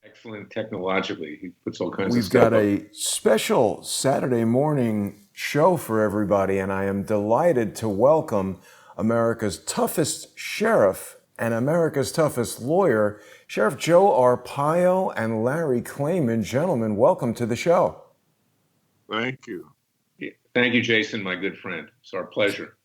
Excellent technologically. He puts all kinds of We've stuff got up. a special Saturday morning show for everybody, and I am delighted to welcome America's toughest sheriff and America's toughest lawyer, Sheriff Joe Arpaio and Larry Klayman. Gentlemen, welcome to the show. Thank you. Yeah. Thank you, Jason, my good friend. It's our pleasure.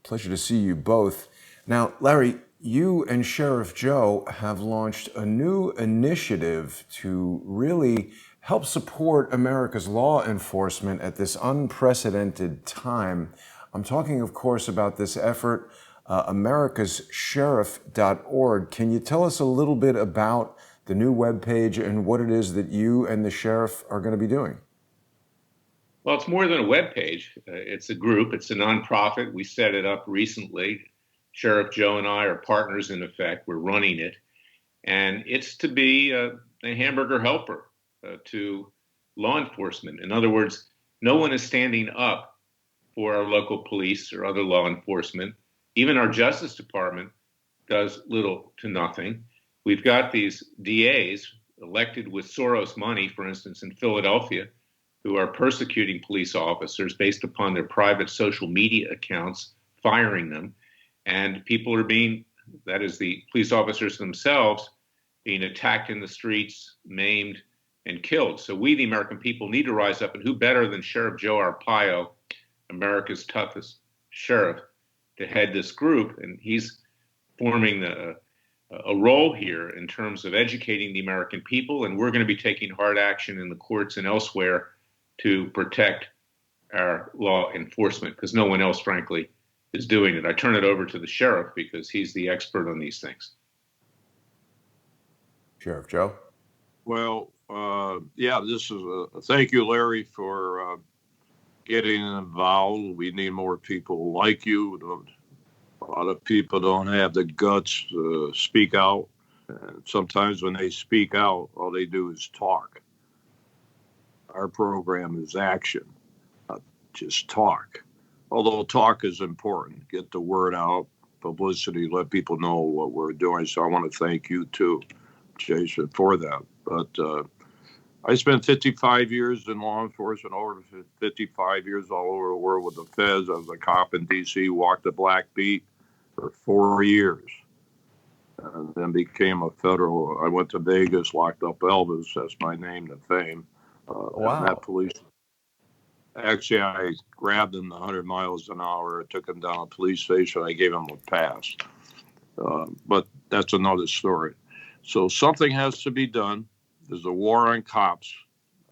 Pleasure to see you both. Now, Larry, you and Sheriff Joe have launched a new initiative to really help support America's law enforcement at this unprecedented time. I'm talking, of course, about this effort, americassheriff.org. Can you tell us a little bit about the new webpage and what it is that you and the sheriff are going to be doing? Well, it's more than a web page. It's a group. It's a nonprofit. We set it up recently. Sheriff Joe and I are partners in effect. We're running it. And it's to be a hamburger helper to law enforcement. In other words, no one is standing up for our local police or other law enforcement. Even our Justice Department does little to nothing. We've got these DAs elected with Soros money, for instance, in Philadelphia, who are persecuting police officers based upon their private social media accounts, firing them. And people are being, that is, the police officers themselves, being attacked in the streets, maimed, and killed. So we, the American people, need to rise up. And who better than Sheriff Joe Arpaio, America's toughest sheriff, to head this group? And he's forming a role here in terms of educating the American people. And we're going to be taking hard action in the courts and elsewhere to protect our law enforcement, because no one else, frankly, is doing it. I turn it over to the sheriff because he's the expert on these things. Sheriff Joe? Well, this is thank you, Larry, for getting involved. We need more people like you. A lot of people don't have the guts to speak out. And sometimes when they speak out, all they do is talk. Our program is action, not just talk. Although talk is important, get the word out, publicity, let people know what we're doing. So I want to thank you too, Jason, for that. But I spent 55 years in law enforcement, over 55 years all over the world with the feds. I was a cop in D.C., walked the black beat for 4 years, and then became a federal. I went to Vegas, locked up Elvis. That's my name to fame. Wow. That police. Actually, I grabbed him 100 miles an hour. I took him down a police station. I gave him a pass. But that's another story. So something has to be done. There's a war on cops.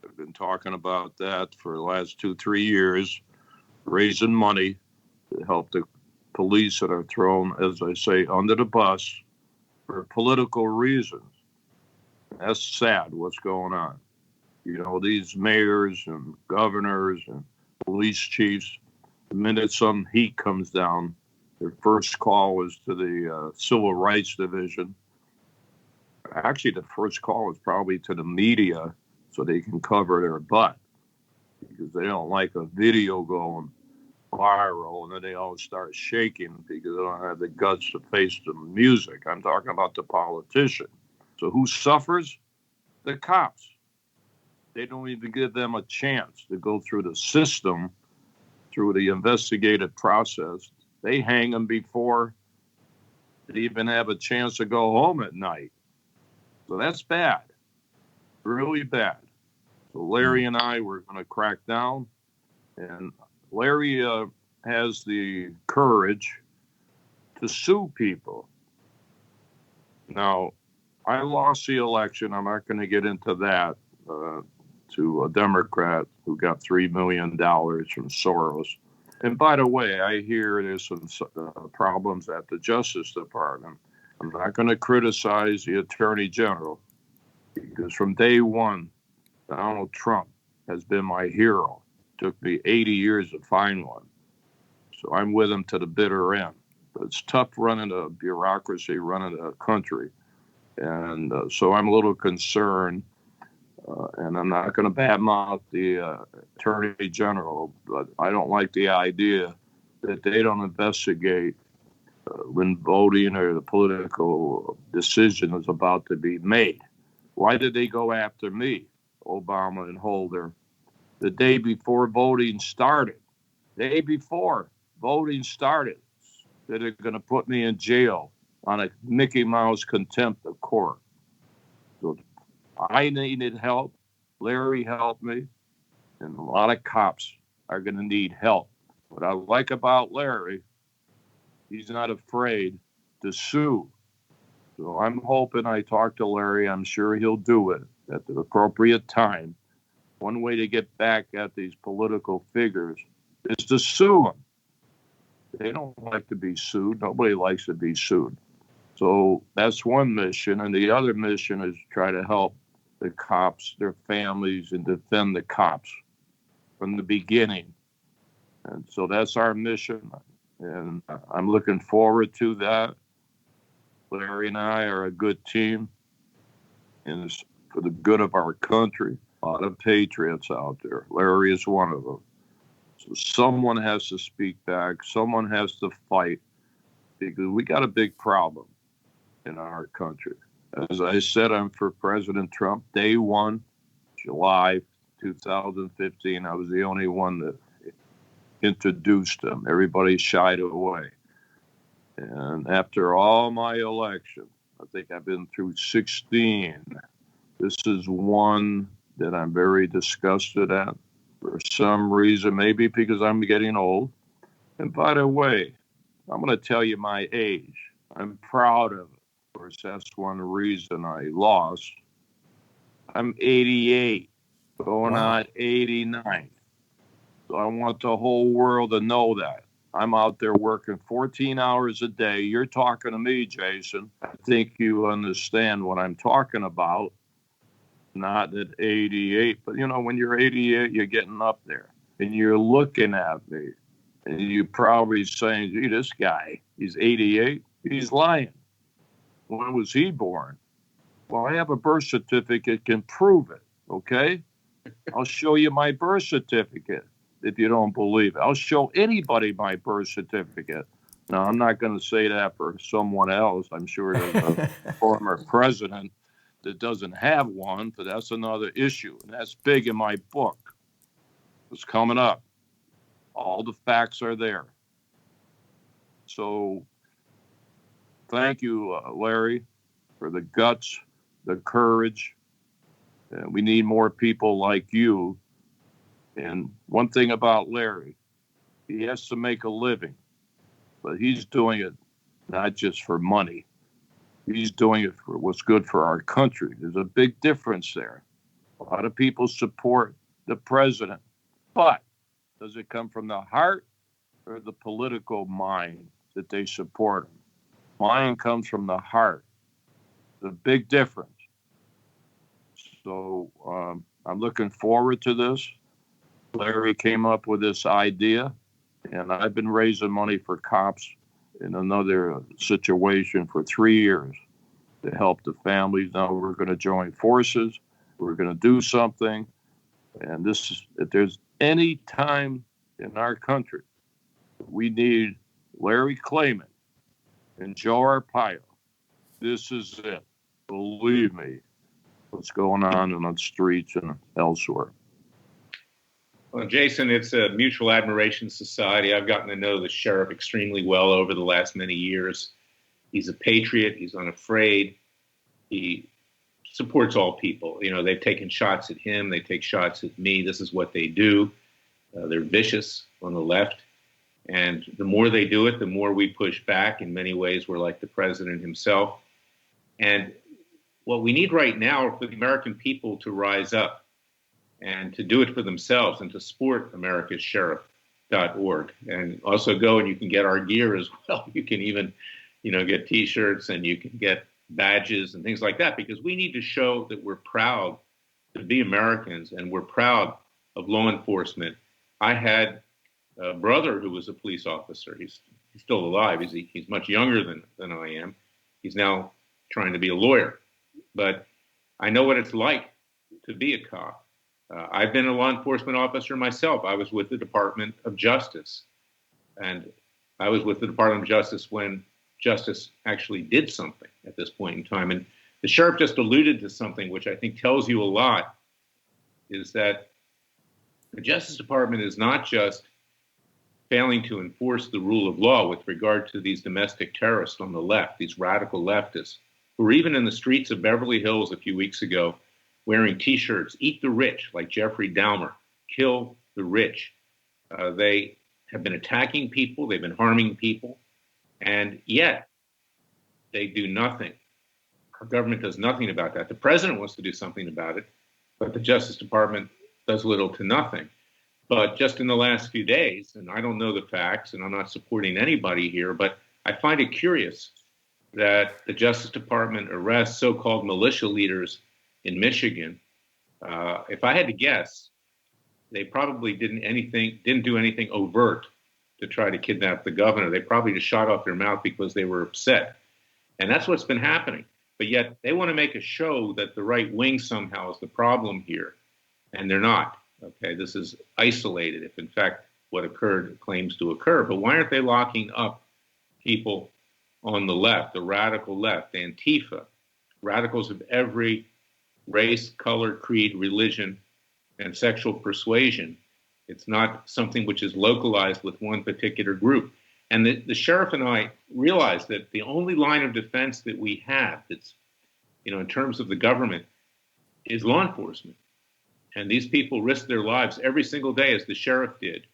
I've been talking about that for the last 2-3 years, raising money to help the police that are thrown, as I say, under the bus for political reasons. That's sad what's going on. You know, these mayors and governors and police chiefs, the minute some heat comes down, their first call is to the Civil Rights Division. Actually, the first call is probably to the media so they can cover their butt, because they don't like a video going viral and then they all start shaking because they don't have the guts to face the music. I'm talking about the politician. So who suffers? The cops. They don't even give them a chance to go through the system, through the investigative process. They hang them before they even have a chance to go home at night. So that's bad, really bad. So Larry and I were going to crack down, and Larry has the courage to sue people. Now, I lost the election. I'm not going to get into that. To a Democrat who got $3 million from Soros. And by the way, I hear there's some problems at the Justice Department. I'm not going to criticize the Attorney General, because from day one, Donald Trump has been my hero. It took me 80 years to find one. So I'm with him to the bitter end. But it's tough running a bureaucracy, running a country. And so I'm a little concerned. And I'm not going to badmouth the Attorney General, but I don't like the idea that they don't investigate when voting or the political decision is about to be made. Why did they go after me, Obama and Holder, the day before voting started? The day before voting started, that are going to put me in jail on a Mickey Mouse contempt of court. So I needed help. Larry helped me, and a lot of cops are going to need help. What I like about Larry, he's not afraid to sue. So I'm hoping I talk to Larry. I'm sure he'll do it at the appropriate time. One way to get back at these political figures is to sue them. They don't like to be sued. Nobody likes to be sued. So that's one mission. And the other mission is try to help the cops, their families, and defend the cops from the beginning. And so that's our mission. And I'm looking forward to that. Larry and I are a good team, and it's for the good of our country. A lot of patriots out there. Larry is one of them. So someone has to speak back. Someone has to fight, because we got a big problem in our country. As I said, I'm for President Trump. Day one, July 2015, I was the only one that introduced him. Everybody shied away. And after all my elections, I think I've been through 16. This is one that I'm very disgusted at for some reason, maybe because I'm getting old. And by the way, I'm going to tell you my age. I'm proud of it. Of course, that's one reason I lost. I'm 88, going on 89. So I want the whole world to know that. I'm out there working 14 hours a day. You're talking to me, Jason. I think you understand what I'm talking about. Not at 88, but when you're 88, you're getting up there. And you're looking at me. And you're probably saying, gee, this guy, he's 88. He's lying. When was he born? Well, I have a birth certificate can prove it, okay? I'll show you my birth certificate if you don't believe it. I'll show anybody my birth certificate. Now, I'm not going to say that for someone else. I'm sure there's a former president that doesn't have one, but that's another issue. And that's big in my book. It's coming up. All the facts are there. So thank you, Larry, for the guts, the courage. We need more people like you. And one thing about Larry, he has to make a living, but he's doing it not just for money. He's doing it for what's good for our country. There's a big difference there. A lot of people support the president, but does it come from the heart or the political mind that they support him? Mine comes from the heart. The big difference. So I'm looking forward to this. Larry came up with this idea, and I've been raising money for cops in another situation for 3 years to help the families. Now we're going to join forces. We're going to do something. And this is, if there's any time in our country, we need Larry Klayman and Joe Arpaio. This is it. Believe me, what's going on in the streets and elsewhere. Well, Jason, it's a mutual admiration society. I've gotten to know the sheriff extremely well over the last many years. He's a patriot. He's unafraid. He supports all people. They've taken shots at him. They take shots at me. This is what they do. They're vicious on the left. And the more they do it, the more we push back. In many ways, we're like the president himself. And what we need right now are for the American people to rise up and to do it for themselves and to support americassheriff.org. And also go and you can get our gear as well. You can even, get T-shirts and you can get badges and things like that, because we need to show that we're proud to be Americans and we're proud of law enforcement. I had a brother who was a police officer. He's still alive. He's much younger than I am. He's now trying to be a lawyer. But I know what it's like to be a cop. I've been a law enforcement officer myself. I was with the Department of Justice. And I was with the Department of Justice when justice actually did something at this point in time. And The sheriff just alluded to something which I think tells you a lot, is that the Justice Department is not just failing to enforce the rule of law with regard to these domestic terrorists on the left, these radical leftists, who were even in the streets of Beverly Hills a few weeks ago wearing T-shirts, "Eat the Rich," like Jeffrey Dahmer, "Kill the Rich." They have been attacking people, they've been harming people, and yet they do nothing. Our government does nothing about that. The president wants to do something about it, but the Justice Department does little to nothing. But just in the last few days, and I don't know the facts, and I'm not supporting anybody here, but I find it curious that the Justice Department arrests so-called militia leaders in Michigan. If I had to guess, they probably didn't do anything overt to try to kidnap the governor. They probably just shot off their mouth because they were upset. And that's what's been happening. But yet they want to make a show that the right wing somehow is the problem here. And they're not. Okay, this is isolated if in fact what occurred claims to occur. But why aren't they locking up people on the left, the radical left, Antifa, radicals of every race, color, creed, religion, and sexual persuasion? It's not something which is localized with one particular group. And the sheriff and I realized that the only line of defense that we have that's, in terms of the government is law enforcement. And these people risk their lives every single day, as the sheriff did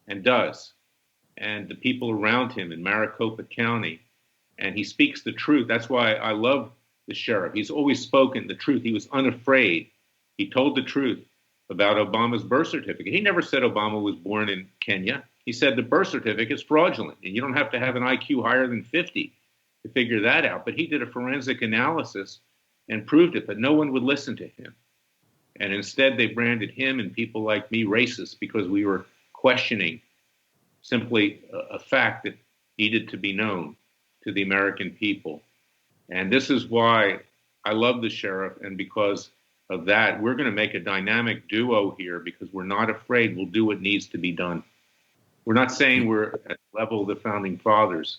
and does. And the people around him in Maricopa County. And he speaks the truth. That's why I love the sheriff. He's always spoken the truth. He was unafraid. He told the truth about Obama's birth certificate. He never said Obama was born in Kenya. He said the birth certificate is fraudulent, and you don't have to have an IQ higher than 50 to figure that out. But he did a forensic analysis and proved it, but no one would listen to him. And instead, they branded him and people like me racist because we were questioning simply a fact that needed to be known to the American people. And this is why I love the sheriff, and because of that, we're going to make a dynamic duo here because we're not afraid. We'll do what needs to be done. We're not saying we're at the level of the founding fathers,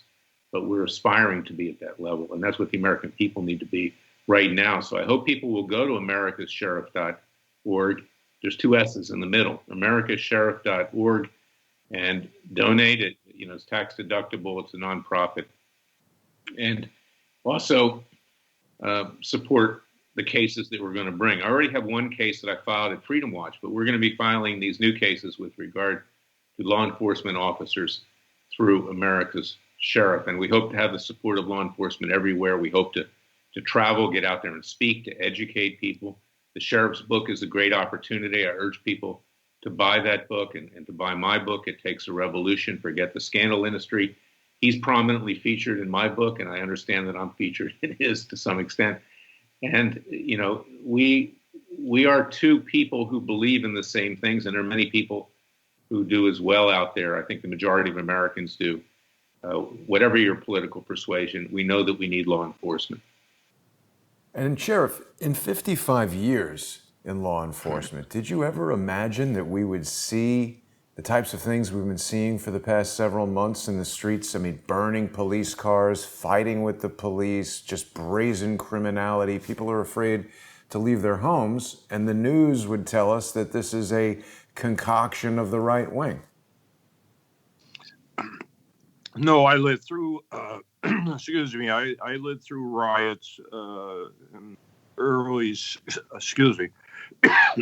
but we're aspiring to be at that level. And that's what the American people need to be right now. So I hope people will go to americascheriff.org. There's two S's in the middle, americascheriff.org, and donate it. It's tax deductible. It's a nonprofit. And also support the cases that we're going to bring. I already have one case that I filed at Freedom Watch, but we're going to be filing these new cases with regard to law enforcement officers through America's Sheriff. And we hope to have the support of law enforcement everywhere. We hope to travel, get out there and speak, to educate people. The Sheriff's book is a great opportunity. I urge people to buy that book and to buy my book, It Takes a Revolution, Forget the Scandal Industry. He's prominently featured in my book, and I understand that I'm featured in his to some extent. And, we are two people who believe in the same things, and there are many people who do as well out there. I think the majority of Americans do. Whatever your political persuasion, we know that we need law enforcement. And Sheriff, in 55 years in law enforcement, did you ever imagine that we would see the types of things we've been seeing for the past several months in the streets? I mean, burning police cars, fighting with the police, just brazen criminality. People are afraid to leave their homes, and the news would tell us that this is a concoction of the right wing. No, I lived through, excuse me, I lived through riots in early, excuse me,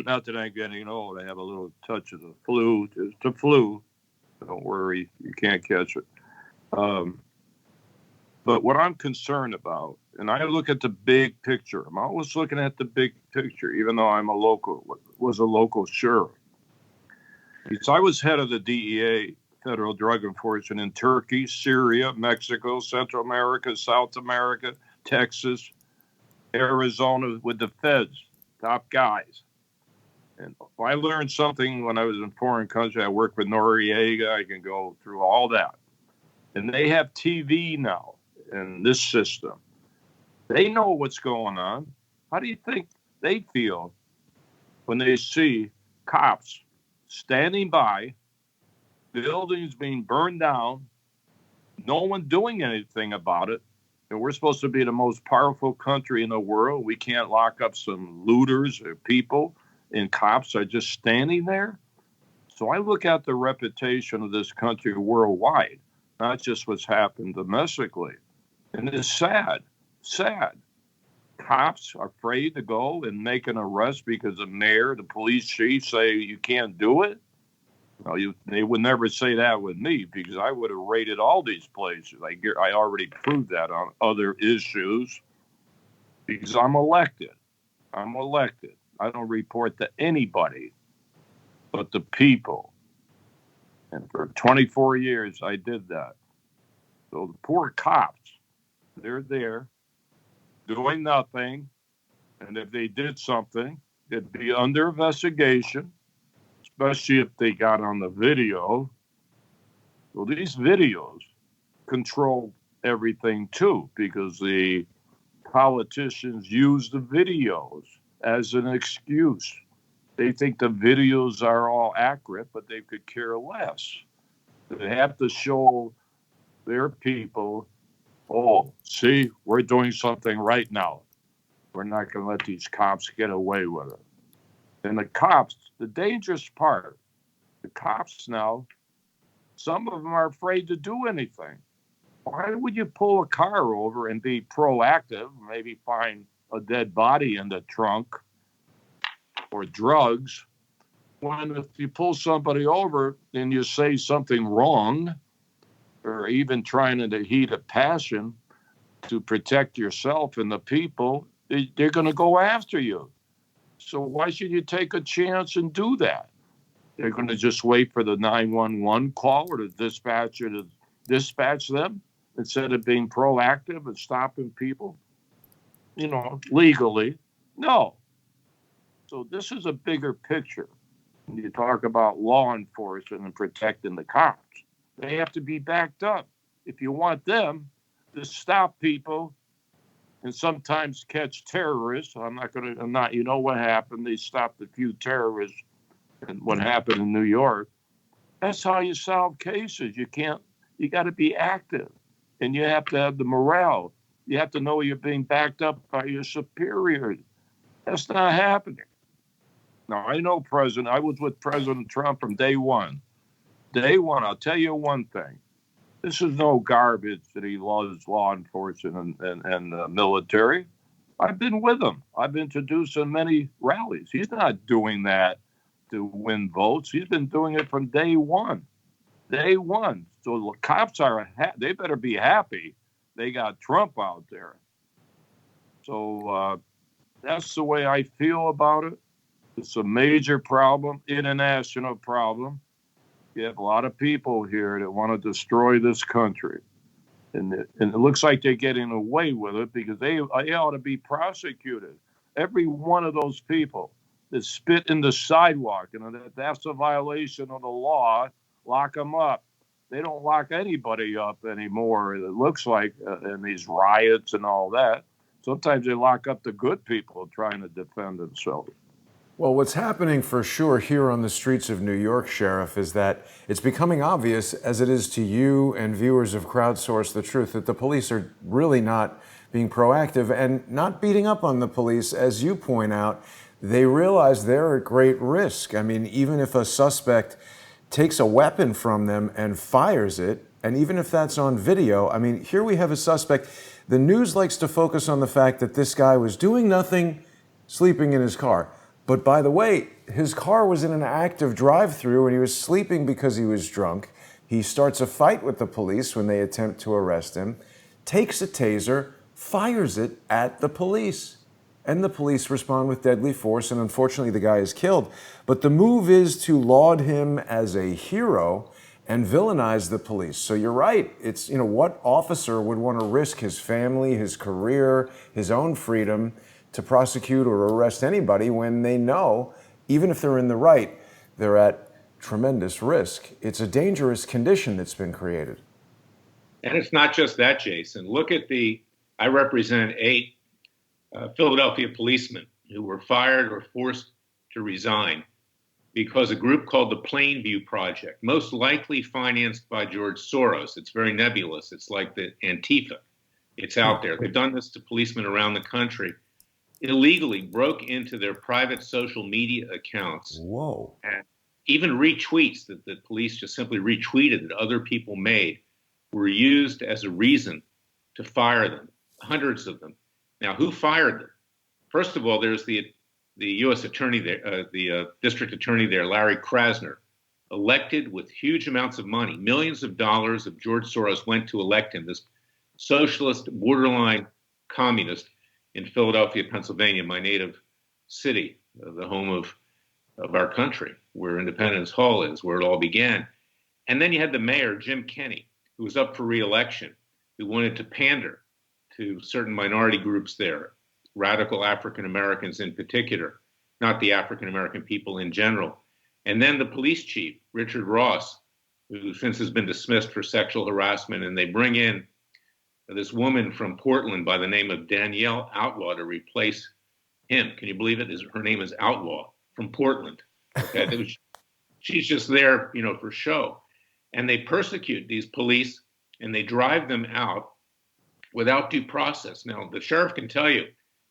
not that I'm getting old. I have a little touch of the flu. It's the flu. Don't worry, you can't catch it. But what I'm concerned about, and I look at the big picture. I'm always looking at the big picture, even though was a local sheriff. Because I was head of the DEA, Federal Drug Enforcement, in Turkey, Syria, Mexico, Central America, South America, Texas, Arizona, with the feds, top guys. And if I learned something when I was in foreign country, I worked with Noriega, I can go through all that. And they have TV now in this system. They know what's going on. How do you think they feel when they see cops standing by, buildings being burned down, no one doing anything about it, And we're supposed to be the most powerful country in the world. We can't lock up some looters or people, and cops are just standing there. So I look at the reputation of this country worldwide, not just what's happened domestically. And it's sad, sad. Cops are afraid to go and make an arrest because the mayor, the police chief say you can't do it. No, they would never say that with me because I would have raided all these places. I already proved that on other issues because I'm elected. I'm elected. I don't report to anybody but the people. And for 24 years, I did that. So the poor cops, they're there doing nothing. And if they did something, it'd be under investigation, especially if they got on the video. Well, these videos control everything too, because the politicians use the videos as an excuse. They think the videos are all accurate, but they could care less. They have to show their people, oh, see, we're doing something right now. We're not going to let these cops get away with it. And the cops, the dangerous part, the cops now, some of them are afraid to do anything. Why would you pull a car over and be proactive, maybe find a dead body in the trunk or drugs, when if you pull somebody over and you say something wrong, or even trying in the heat of passion to protect yourself and the people, they're going to go after you. So why should you take a chance and do that? They're going to just wait for the 911 call or the dispatcher to dispatch them instead of being proactive and stopping people, legally. No. So this is a bigger picture. When you talk about law enforcement and protecting the cops, they have to be backed up. If you want them to stop people and sometimes catch terrorists, you know what happened? They stopped a few terrorists and what happened in New York. That's how you solve cases. You got to be active and you have to have the morale. You have to know you're being backed up by your superiors. That's not happening. Now, I was with President Trump from day one. Day one, I'll tell you one thing. This is no garbage that he loves law enforcement and military. I've been with him. I've introduced him many rallies. He's not doing that to win votes. He's been doing it from day one. Day one. So the cops they better be happy they got Trump out there. So that's the way I feel about it. It's a major problem, international problem. You have a lot of people here that want to destroy this country. And it looks like they're getting away with it because they ought to be prosecuted. Every one of those people that spit in the sidewalk, and that's a violation of the law, lock them up. They don't lock anybody up anymore, it looks like, in these riots and all that. Sometimes they lock up the good people trying to defend themselves. Well, what's happening for sure here on the streets of New York, Sheriff, is that it's becoming obvious, as it is to you and viewers of Crowdsource the Truth, that the police are really not being proactive and not beating up on the police. As you point out, they realize they're at great risk. I mean, even if a suspect takes a weapon from them and fires it, and even if that's on video, I mean, here we have a suspect. The news likes to focus on the fact that this guy was doing nothing, sleeping in his car. But by the way, his car was in an active drive-through and he was sleeping because he was drunk. He starts a fight with the police when they attempt to arrest him, takes a taser, fires it at the police. And the police respond with deadly force, and unfortunately the guy is killed. But the move is to laud him as a hero and villainize the police. So you're right. It's, what officer would want to risk his family, his career, his own freedom to prosecute or arrest anybody when they know, even if they're in the right, they're at tremendous risk? It's a dangerous condition that's been created. And it's not just that, Jason. Look at I represent 8 Philadelphia policemen who were fired or forced to resign because a group called the Plainview Project, most likely financed by George Soros. It's very nebulous. It's like the Antifa. It's out there. They've done this to policemen around the country. Illegally broke into their private social media accounts. Whoa. And even retweets that the police just simply retweeted that other people made were used as a reason to fire them, hundreds of them. Now, who fired them? First of all, there's the U.S. attorney there, the district attorney there, Larry Krasner, elected with huge amounts of money. Millions of dollars of George Soros went to elect him, this socialist, borderline communist in Philadelphia, Pennsylvania, my native city, the home of our country, where Independence Hall is, where it all began. And then you had the mayor, Jim Kenney, who was up for re-election, who wanted to pander to certain minority groups there, radical African Americans in particular, not the African American people in general. And then the police chief, Richard Ross, who since has been dismissed for sexual harassment, and they bring in this woman from Portland by the name of Danielle Outlaw to replace him. Can you believe it? Her name is Outlaw from Portland. Okay, she's just there, for show. And they persecute these police and they drive them out without due process. Now, the sheriff can tell you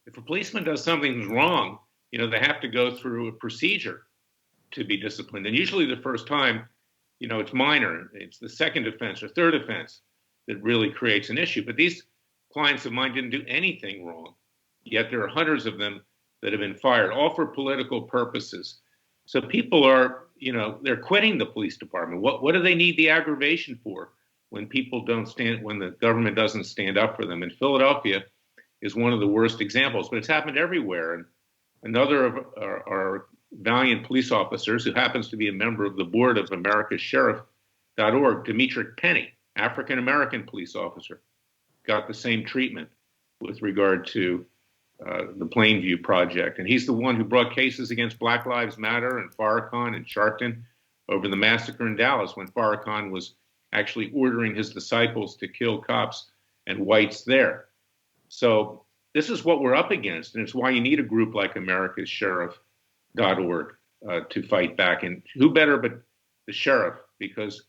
if a policeman does something wrong, they have to go through a procedure to be disciplined. And usually the first time, it's minor. It's the second offense or third offense that really creates an issue. But these clients of mine didn't do anything wrong. Yet there are hundreds of them that have been fired, all for political purposes. So people are, they're quitting the police department. What do they need the aggravation for when people don't stand, when the government doesn't stand up for them? And Philadelphia is one of the worst examples, but it's happened everywhere. And another of our valiant police officers, who happens to be a member of the board of America's Sheriff.org, Demetri Penny, African-American police officer, got the same treatment with regard to the Plainview Project. And he's the one who brought cases against Black Lives Matter and Farrakhan and Sharpton over the massacre in Dallas, when Farrakhan was actually ordering his disciples to kill cops and whites there. So this is what we're up against, and it's why you need a group like America's Sheriff.org to fight back. And who better but the sheriff, because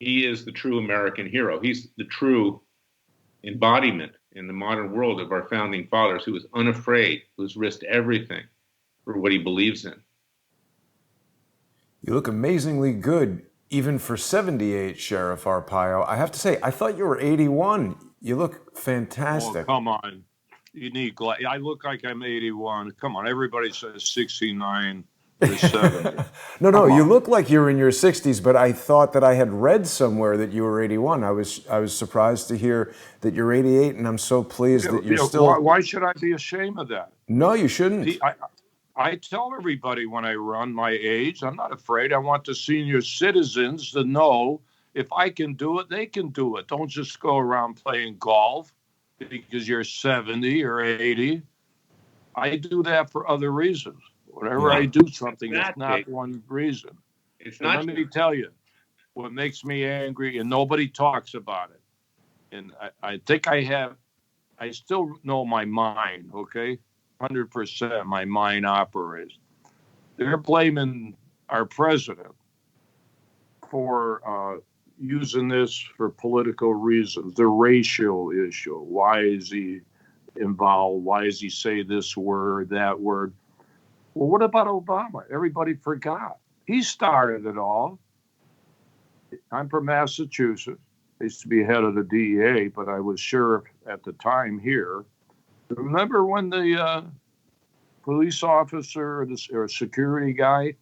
he is the true American hero. He's the true embodiment in the modern world of our founding fathers, who was unafraid, who's risked everything for what he believes in. You look amazingly good, even for 78, Sheriff Arpaio. I have to say, I thought you were 81. You look fantastic. Oh, come on. You need I look like I'm 81. Come on, everybody says 69 or 70. No, you look like you're in your 60s, but I thought that I had read somewhere that you were 81. I was surprised to hear that you're 88, and I'm so pleased that you're still... Why should I be ashamed of that? No, you shouldn't. See, I tell everybody when I run my age, I'm not afraid. I want the senior citizens to know if I can do it, they can do it. Don't just go around playing golf because you're 70 or 80. I do that for other reasons. Whenever I do something, it's not one reason. It's not. Let me tell you what makes me angry, and nobody talks about it. And I think I still know my mind, okay? 100% my mind operates. They're blaming our president for using this for political reasons, the racial issue. Why is he involved? Why does he say this word, that word? Well, what about Obama? Everybody forgot. He started it all. I'm from Massachusetts. I used to be head of the DEA, but I was sheriff at the time here. Remember when the police officer or security guy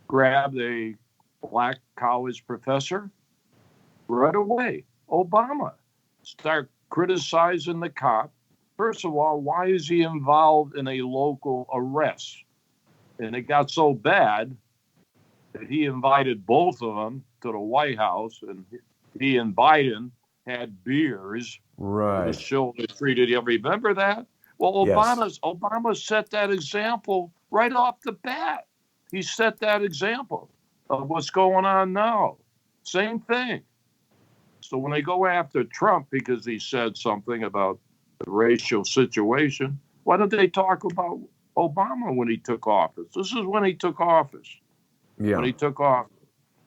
grabbed a black college professor? Right away, Obama start criticizing the cop. First of all, why is he involved in a local arrest? And it got so bad that he invited both of them to the White House, and he and Biden had beers to show they treated him. Remember that? Well, Obama set that example right off the bat. He set that example of what's going on now. Same thing. So when they go after Trump because he said something about the racial situation, why don't they talk about Obama when he took office? This is when he took office. Yeah. When he took office.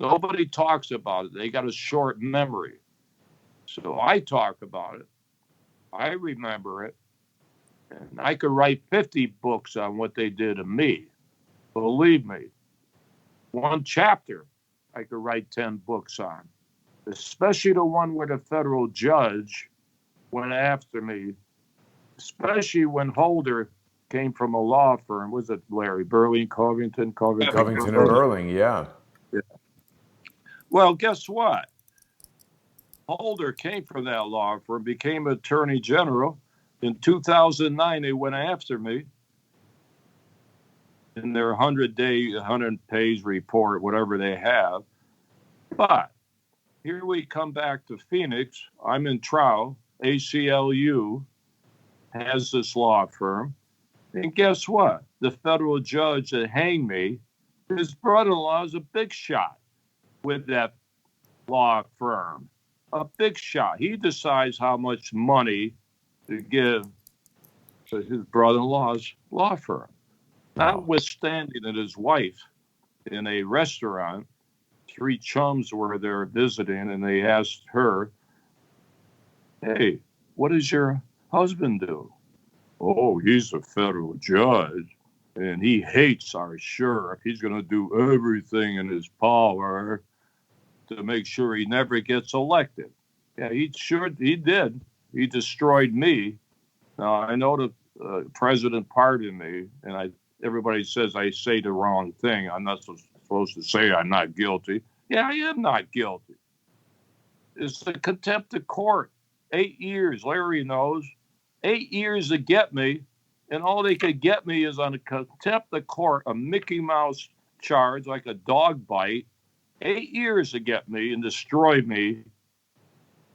Nobody talks about it. They got a short memory. So I talk about it. I remember it. And I could write 50 books on what they did to me. Believe me. One chapter I could write 10 books on, especially the one where the federal judge went after me, especially when Holder came from a law firm. Was it Larry? Covington Covington and Burling, yeah. Well, guess what? Holder came from that law firm, became attorney general. In 2009, they went after me in their 100-page report, whatever they have. But here we come back to Phoenix. I'm in trial. ACLU has this law firm. And guess what? The federal judge that hanged me, his brother-in-law is a big shot with that law firm. A big shot. He decides how much money to give to his brother-in-law's law firm. Wow. Notwithstanding that his wife in a restaurant, 3 chums were there visiting, and they asked her, "Hey, what does your husband do?" "Oh, he's a federal judge, and he hates our sheriff. He's going to do everything in his power to make sure he never gets elected." Yeah, he did. He destroyed me. Now, I know the president pardoned me, and everybody says I say the wrong thing. I'm not supposed to say I'm not guilty. Yeah, I am not guilty. It's a contempt of court. 8 years, Larry knows. 8 years to get me, and all they could get me is on a contempt of court, a Mickey Mouse charge, like a dog bite. 8 years to get me and destroy me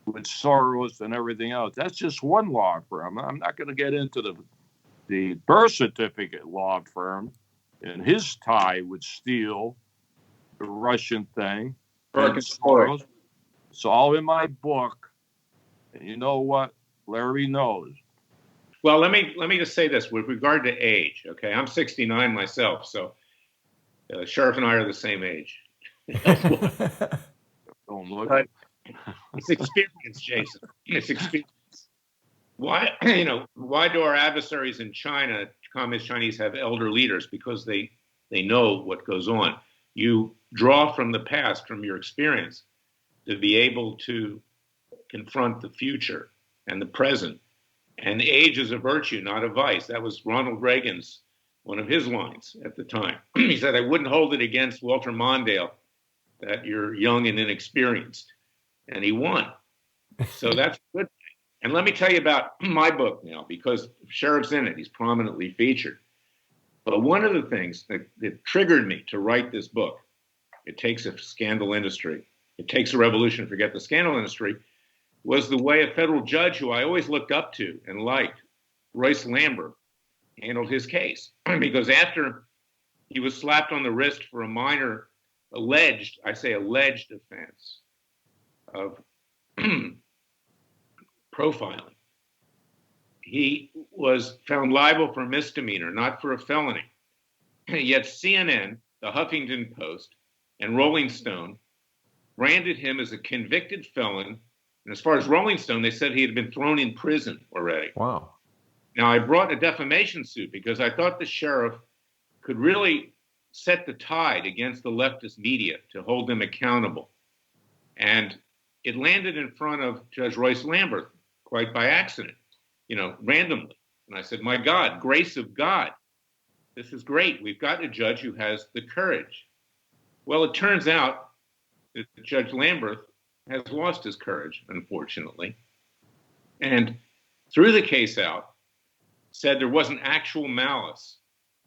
with Soros and everything else. That's just one law firm. I'm not going to get into the birth certificate law firm and his tie with Steele, the Russian thing. And Soros. It's all in my book. And you know what? Larry knows. Well, let me just say this with regard to age. Okay, I'm 69 myself, so Sheriff and I are the same age. Don't look. But it's experience, Jason. It's experience. Why do our adversaries in China, Communist Chinese, have elder leaders? Because they know what goes on. You draw from the past, from your experience, to be able to confront the future and the present. And age is a virtue, not a vice. That was Ronald Reagan's, one of his lines at the time. He said, "I wouldn't hold it against Walter Mondale that you're young and inexperienced." And he won. So that's a good thing. And let me tell you about my book now, because Sheriff's in it. He's prominently featured. But one of the things that triggered me to write this book, it takes a scandal industry, it takes a revolution to forget the scandal industry, was the way a federal judge who I always looked up to and liked, Royce Lambert, handled his case. Because after he was slapped on the wrist for a minor alleged offense of profiling, he was found liable for a misdemeanor, not for a felony. Yet CNN, the Huffington Post, and Rolling Stone branded him as a convicted felon. And as far as Rolling Stone, they said he had been thrown in prison already. Wow. Now, I brought a defamation suit because I thought the sheriff could really set the tide against the leftist media to hold them accountable. And it landed in front of Judge Royce Lambert quite by accident, randomly. And I said, my God, grace of God. This is great. We've got a judge who has the courage. Well, it turns out that Judge Lambert has lost his courage, unfortunately, and threw the case out, said there wasn't actual malice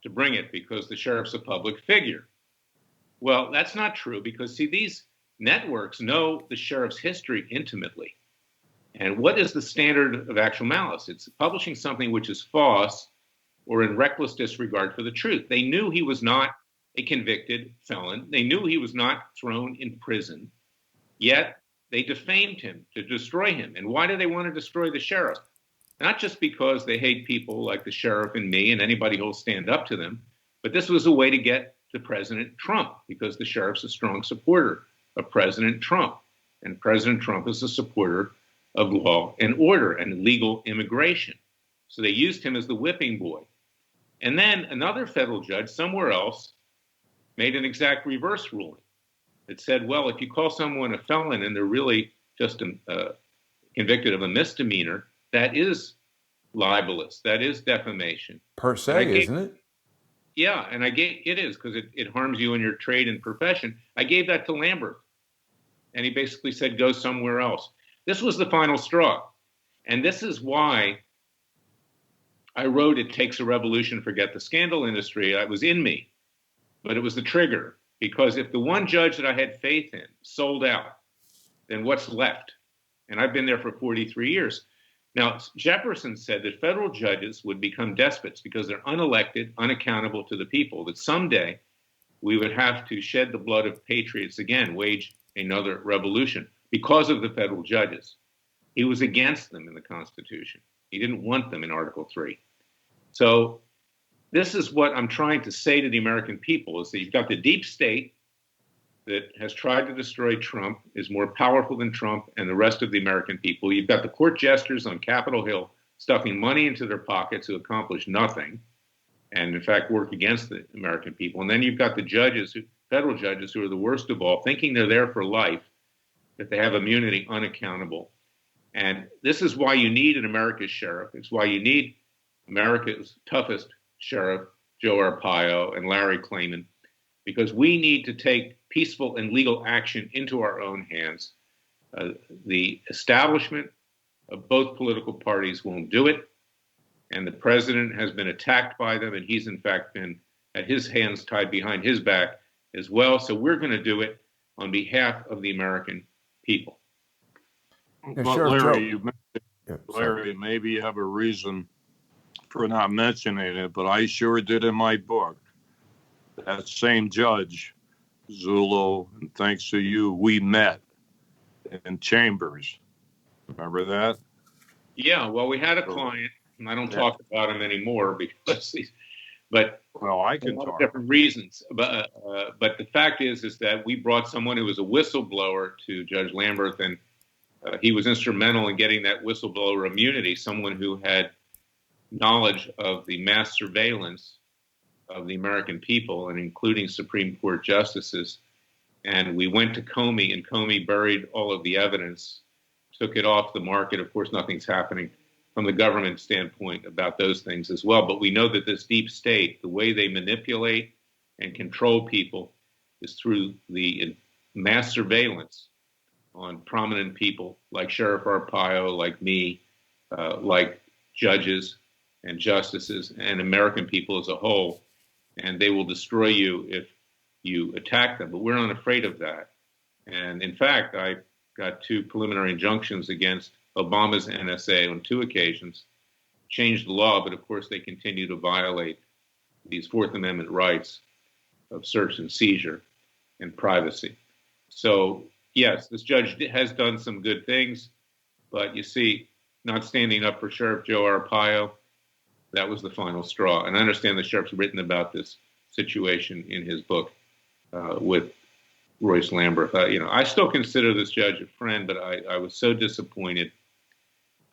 to bring it because the sheriff's a public figure. Well, that's not true because, see, these networks know the sheriff's history intimately. And what is the standard of actual malice? It's publishing something which is false or in reckless disregard for the truth. They knew he was not a convicted felon. They knew he was not thrown in prison, yet they defamed him to destroy him. And why do they want to destroy the sheriff? Not just because they hate people like the sheriff and me and anybody who'll stand up to them, but this was a way to get to President Trump because the sheriff's a strong supporter of President Trump. And President Trump is a supporter of law and order and legal immigration. So they used him as the whipping boy. And then another federal judge somewhere else made an exact reverse ruling. It said, well, if you call someone a felon and they're really just convicted of a misdemeanor, that is libelous. That is defamation. Per se, isn't it? Yeah, and it is because it harms you in your trade and profession. I gave that to Lambert, and he basically said, go somewhere else. This was the final straw. And this is why I wrote It Takes a Revolution to Forget the Scandal Industry. It was in me, but it was the trigger. Because if the one judge that I had faith in sold out, then what's left? And I've been there for 43 years. Now, Jefferson said that federal judges would become despots because they're unelected, unaccountable to the people, that someday we would have to shed the blood of patriots again, wage another revolution because of the federal judges. He was against them in the Constitution. He didn't want them in Article 3. So this is what I'm trying to say to the American people, is that you've got the deep state that has tried to destroy Trump, is more powerful than Trump and the rest of the American people. You've got the court jesters on Capitol Hill stuffing money into their pockets who accomplish nothing and, in fact, work against the American people. And then you've got the judges, federal judges, who are the worst of all, thinking they're there for life, that they have immunity, unaccountable. And this is why you need an America's sheriff. It's why you need America's toughest sheriff, Joe Arpaio and Larry Klayman, because we need to take peaceful and legal action into our own hands. The establishment of both political parties won't do it, and the president has been attacked by them, and he's in fact been had his hands tied behind his back as well. So we're going to do it on behalf of the American people. But Larry, maybe you have a reason for not mentioning it, but I sure did in my book. That same judge, Zullo, and thanks to you, we met in chambers. Remember that? Yeah, well, we had a client, and I don't talk about him anymore because but well, I can talk. Different reasons. But the fact is that we brought someone who was a whistleblower to Judge Lambert, and he was instrumental in getting that whistleblower immunity, someone who had knowledge of the mass surveillance of the American people, and including Supreme Court justices. And we went to Comey, and Comey buried all of the evidence, took it off the market. Of course, nothing's happening from the government standpoint about those things as well. But we know that this deep state, the way they manipulate and control people is through the mass surveillance on prominent people like Sheriff Arpaio, like me, like judges and justices and American people as a whole. And they will destroy you if you attack them. But we're not afraid of that. And in fact, I got 2 preliminary injunctions against Obama's NSA on 2 occasions, changed the law, but of course they continue to violate these Fourth Amendment rights of search and seizure and privacy. So, yes, this judge has done some good things, but you see, not standing up for Sheriff Joe Arpaio, that was the final straw. And I understand the sheriff's written about this situation in his book with Royce Lamberth. I still consider this judge a friend, but I was so disappointed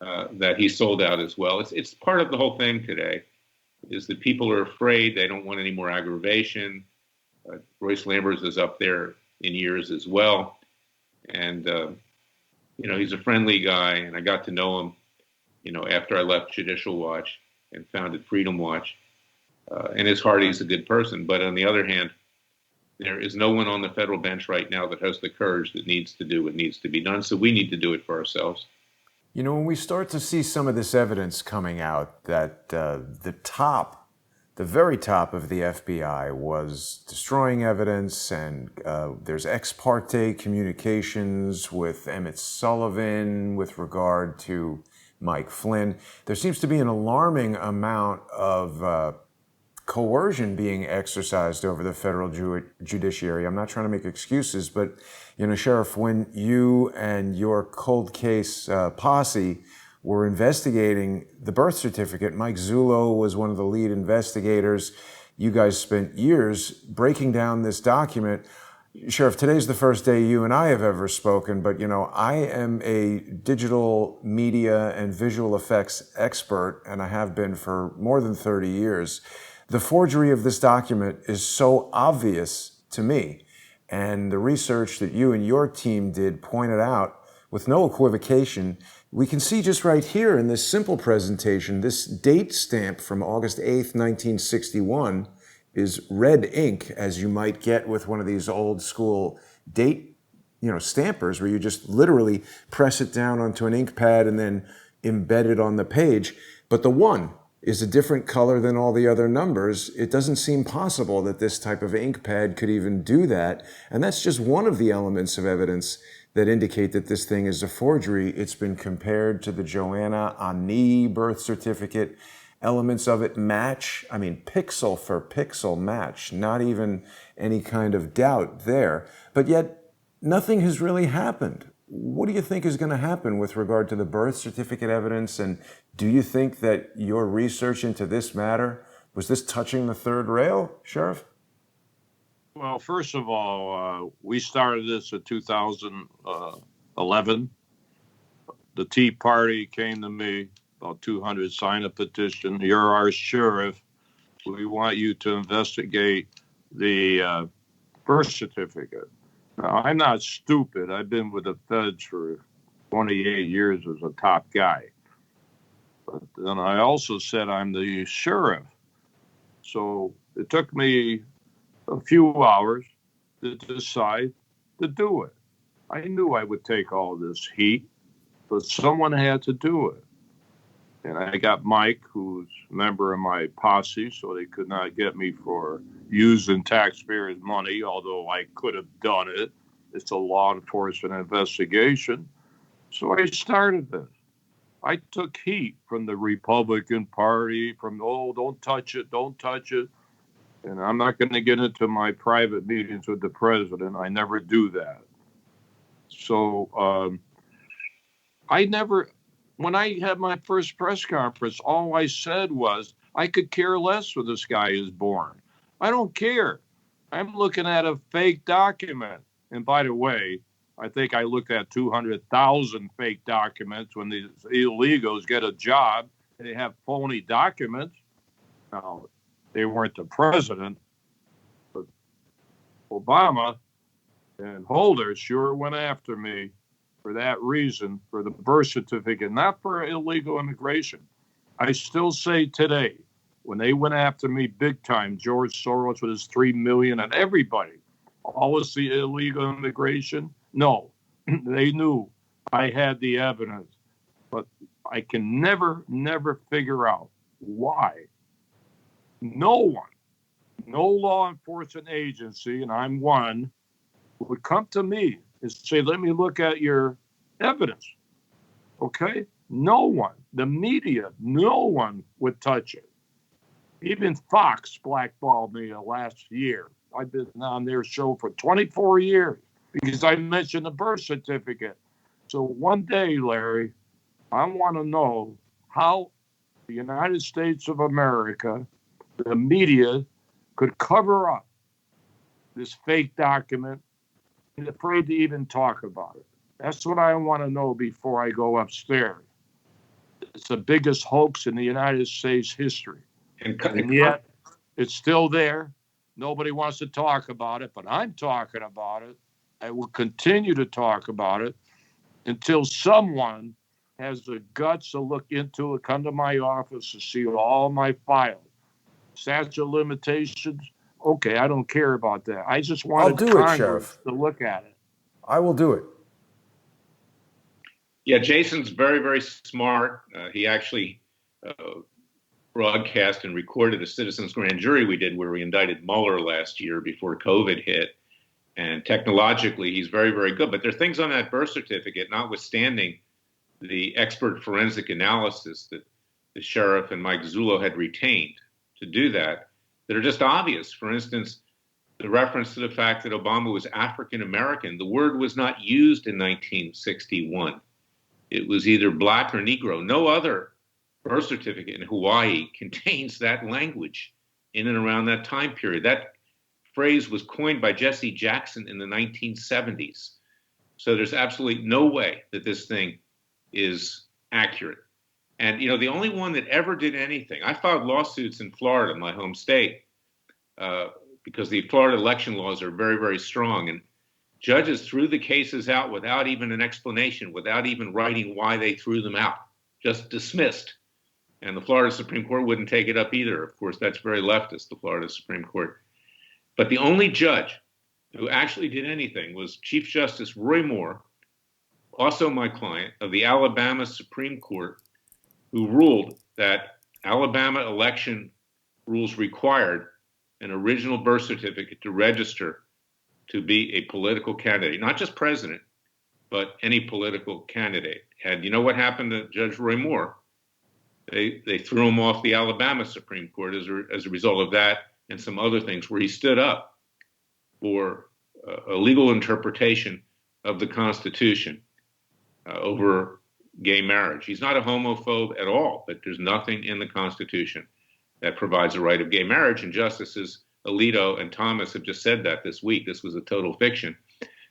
that he sold out as well. It's part of the whole thing today, is that people are afraid. They don't want any more aggravation. Royce Lamberth is up there in years as well. And, he's a friendly guy, and I got to know him, after I left Judicial Watch and founded Freedom Watch. And his heart, he's a good person. But on the other hand, there is no one on the federal bench right now that has the courage that needs to do what needs to be done. So we need to do it for ourselves. When we start to see some of this evidence coming out that the very top of the FBI was destroying evidence, and there's ex parte communications with Emmett Sullivan with regard to Mike Flynn, there seems to be an alarming amount of coercion being exercised over the federal judiciary. I'm not trying to make excuses, but, Sheriff, when you and your cold case posse were investigating the birth certificate, Mike Zullo was one of the lead investigators. You guys spent years breaking down this document. Sheriff, today's the first day you and I have ever spoken, but I am a digital media and visual effects expert, and I have been for more than 30 years. The forgery of this document is so obvious to me, and the research that you and your team did pointed out with no equivocation. We can see just right here in this simple presentation, this date stamp from August 8th, 1961, is red ink, as you might get with one of these old school date, stampers, where you just literally press it down onto an ink pad and then embed it on the page. But the 1 is a different color than all the other numbers. It doesn't seem possible that this type of ink pad could even do that. And that's just one of the elements of evidence that indicate that this thing is a forgery. It's been compared to the Joanna Ani birth certificate. Elements of it match. I mean, pixel for pixel match. Not even any kind of doubt there. But yet, nothing has really happened. What do you think is going to happen with regard to the birth certificate evidence? And do you think that your research into this matter, was this touching the third rail, Sheriff? Well, first of all, we started this in 2011. The Tea Party came to me, about 200 signed a petition. You're our sheriff. We want you to investigate the birth certificate. Now, I'm not stupid. I've been with the feds for 28 years as a top guy. But then I also said I'm the sheriff. So it took me a few hours to decide to do it. I knew I would take all this heat, but someone had to do it. And I got Mike, who's a member of my posse, so they could not get me for using taxpayers' money, although I could have done it. It's a law enforcement investigation. So I started this. I took heat from the Republican Party, from, don't touch it, don't touch it. And I'm not going to get into my private meetings with the president. I never do that. So when I had my first press conference, all I said was, I could care less where this guy is born. I don't care. I'm looking at a fake document. And by the way, I think I looked at 200,000 fake documents. When these illegals get a job, they have phony documents. Now, they weren't the president, but Obama and Holder sure went after me for that reason, for the birth certificate, not for illegal immigration. I still say today, when they went after me big time, George Soros with his $3 million and everybody, all of the illegal immigration, no, they knew I had the evidence, but I can never figure out why no one, no law enforcement agency, and I'm one, would come to me and say, let me look at your evidence. Okay? No one. The media, no one would touch it. Even Fox blackballed me last year. I've been on their show for 24 years because I mentioned the birth certificate. So one day, Larry, I want to know how the United States of America, the media, could cover up this fake document and afraid to even talk about it. That's what I want to know before I go upstairs. It's the biggest hoax in the United States history. And yet, it's still there. Nobody wants to talk about it, but I'm talking about it. I will continue to talk about it until someone has the guts to look into it, come to my office to see all my files. Statute of limitations, okay, I don't care about that. I just wanted Congress to look at it. I will do it. Yeah, Jason's very, very smart. He actually broadcast and recorded a citizens grand jury we did where we indicted Mueller last year before COVID hit. And technologically, he's very, very good. But there are things on that birth certificate, notwithstanding the expert forensic analysis that the sheriff and Mike Zullo had retained to do that, that are just obvious. For instance, the reference to the fact that Obama was African American, the word was not used in 1961. It was either black or Negro. No other birth certificate in Hawaii contains that language in and around that time period. That phrase was coined by Jesse Jackson in the 1970s. So there's absolutely no way that this thing is accurate. And, the only one that ever did anything, I filed lawsuits in Florida, my home state, because the Florida election laws are very, very strong. And judges threw the cases out without even an explanation, without even writing why they threw them out, just dismissed. And the Florida Supreme Court wouldn't take it up either. Of course, that's very leftist, the Florida Supreme Court. But the only judge who actually did anything was Chief Justice Roy Moore, also my client, of the Alabama Supreme Court, who ruled that Alabama election rules required an original birth certificate to register to be a political candidate, not just president, but any political candidate. And you know what happened to Judge Roy Moore? They threw him off the Alabama Supreme Court as a result of that and some other things, where he stood up for a legal interpretation of the Constitution over gay marriage. He's not a homophobe at all, but there's nothing in the Constitution that provides a right of gay marriage. And Justices Alito and Thomas have just said that this week. This was a total fiction.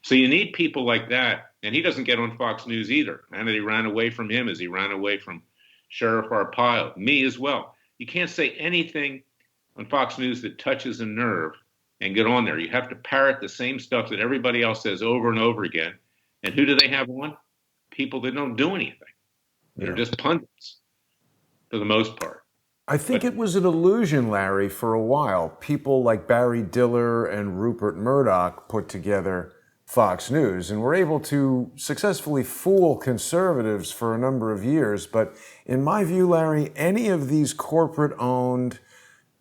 So you need people like that. And he doesn't get on Fox News either. Hannity ran away from him as he ran away from Sheriff Arpaio, me as well. You can't say anything on Fox News that touches a nerve and get on there. You have to parrot the same stuff that everybody else says over and over again. And who do they have on? People that don't do anything. They're just pundits for the most part. I think it was an illusion, Larry, for a while. People like Barry Diller and Rupert Murdoch put together Fox News and were able to successfully fool conservatives for a number of years. But in my view, Larry, any of these corporate-owned,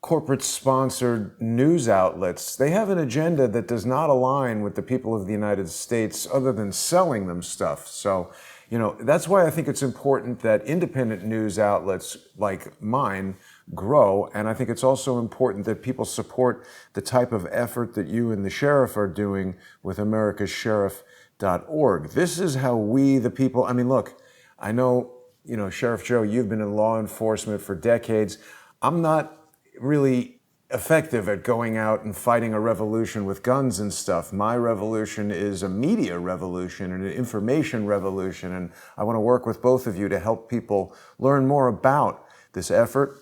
corporate-sponsored news outlets, they have an agenda that does not align with the people of the United States other than selling them stuff. So, that's why I think it's important that independent news outlets like mine grow. And I think it's also important that people support the type of effort that you and the sheriff are doing with americassheriff.org. This is how we, the people, look, I know, Sheriff Joe, you've been in law enforcement for decades. I'm not really effective at going out and fighting a revolution with guns and stuff. My revolution is a media revolution and an information revolution, and I want to work with both of you to help people learn more about this effort